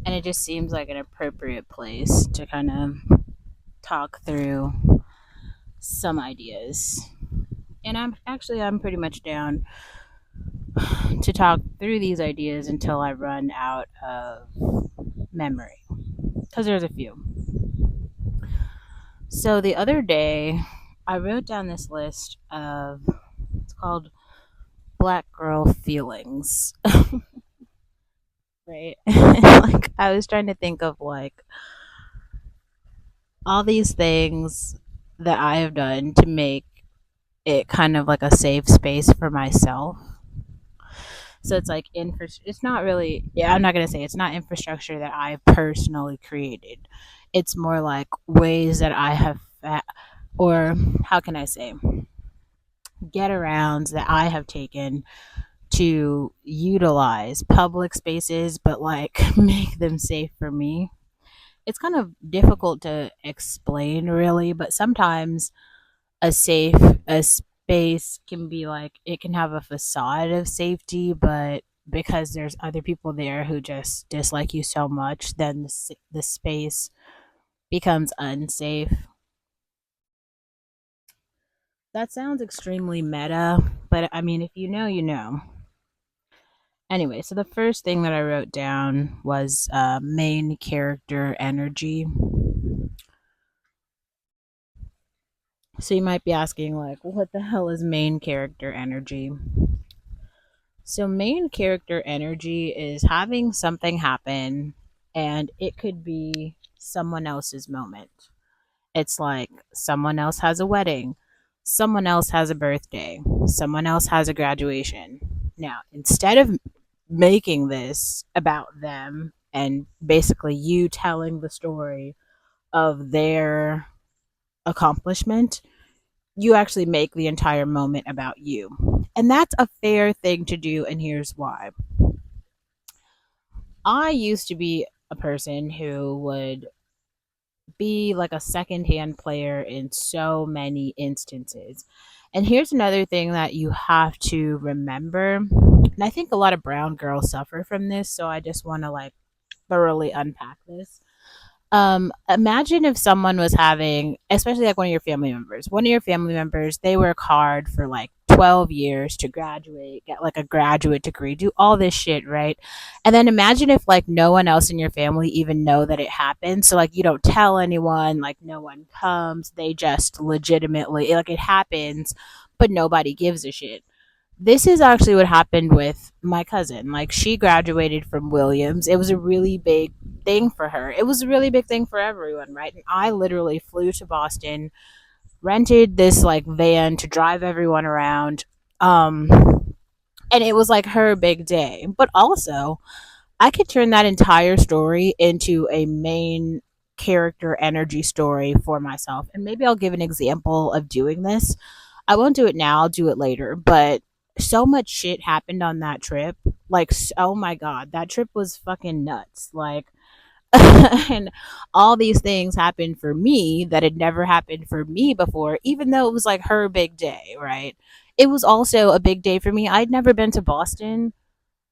And it just seems like an appropriate place to kind of talk through some ideas. And I'm pretty much down to talk through these ideas until I run out of memory, because there's a few. So the other day, I wrote down this list of, it's called Black Girl Feelings, right? Like, I was trying to think of like all these things that I have done to make it kind of like a safe space for myself. So it's like it's not really, yeah, I'm not going to say it's not infrastructure that I personally created. It's more like ways that I have or how can I say, get arounds that I have taken to utilize public spaces but like make them safe for me. It's kind of difficult to explain really, but sometimes a safe a space can be like, it can have a facade of safety, but because there's other people there who just dislike you so much, then the space becomes unsafe. That sounds extremely meta, but I mean, if you know, you know. Anyway, so the first thing that I wrote down was main character energy. So you might be asking, like, what the hell is main character energy? So, main character energy is having something happen, and it could be someone else's moment. It's like someone else has a wedding, someone else has a birthday, someone else has a graduation. Now, instead of making this about them and basically you telling the story of their accomplishment, you actually make the entire moment about you. And that's a fair thing to do, and here's why. I used to be a person who would be like a secondhand player in so many instances. And here's another thing that you have to remember. And I think a lot of brown girls suffer from this, so I just want to like thoroughly unpack this. Imagine if someone was having, especially like one of your family members, they work hard for like 12 years to graduate, get like a graduate degree, do all this shit, right? And then imagine if like no one else in your family even know that it happened. So like you don't tell anyone, like no one comes, they just legitimately, like it happens, but nobody gives a shit. This is actually what happened with my cousin. Like, she graduated from Williams. It was a really big thing for her. It was a really big thing for everyone, right? And I literally flew to Boston, rented this like van to drive everyone around. Um, and it was like her big day. But also, I could turn that entire story into a main character energy story for myself. And maybe I'll give an example of doing this. I won't do it now, I'll do it later. But so much shit happened on that trip. Like, oh my God, that trip was fucking nuts. Like, and all these things happened for me that had never happened for me before, even though it was like her big day, right? It was also a big day for me. I'd never been to Boston.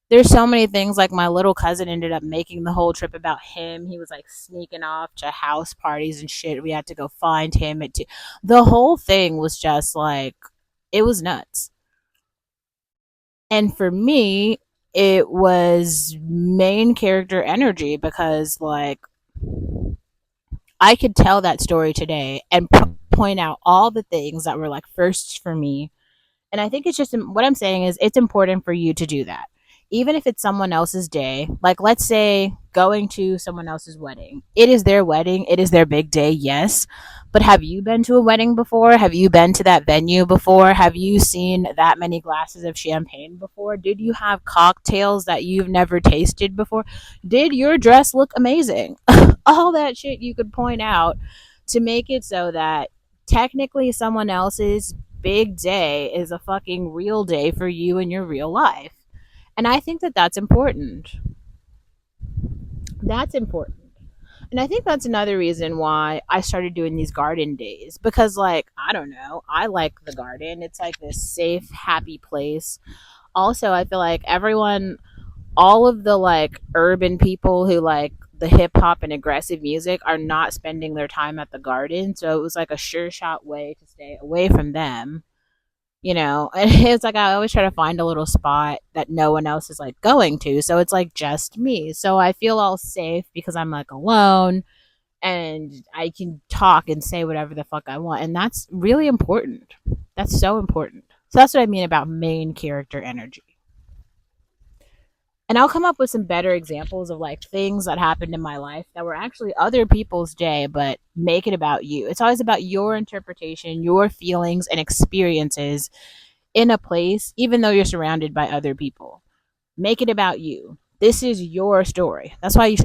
There's so many things, like my little cousin ended up making the whole trip about him. He was like sneaking off to house parties and shit. We had to go find him at the whole thing was just like, it was nuts. And for me, it was main character energy because like I could tell that story today and point out all the things that were like firsts for me. And I think it's just, what I'm saying is it's important for you to do that. Even if it's someone else's day, like let's say going to someone else's wedding. It is their wedding, it is their big day, yes. But have you been to a wedding before? Have you been to that venue before? Have you seen that many glasses of champagne before? Did you have cocktails that you've never tasted before? Did your dress look amazing? All that shit you could point out to make it so that technically someone else's big day is a fucking real day for you in your real life. And I think that that's important. That's important. And I think that's another reason why I started doing these garden days because, like, I don't know, I like the garden. It's like this safe, happy place. Also, I feel like everyone all of the like urban people who like the hip hop and aggressive music are not spending their time at the garden. So it was like a sure shot way to stay away from them, you know. And it's like I always try to find a little spot that no one else is like going to. So it's like just me. So I feel all safe because I'm like alone and I can talk and say whatever the fuck I want. And that's really important. That's so important. So that's what I mean about main character energy. And I'll come up with some better examples of like things that happened in my life that were actually other people's day, but make it about you. It's always about your interpretation, your feelings and experiences in a place, even though you're surrounded by other people. Make it about you. This is your story. That's why you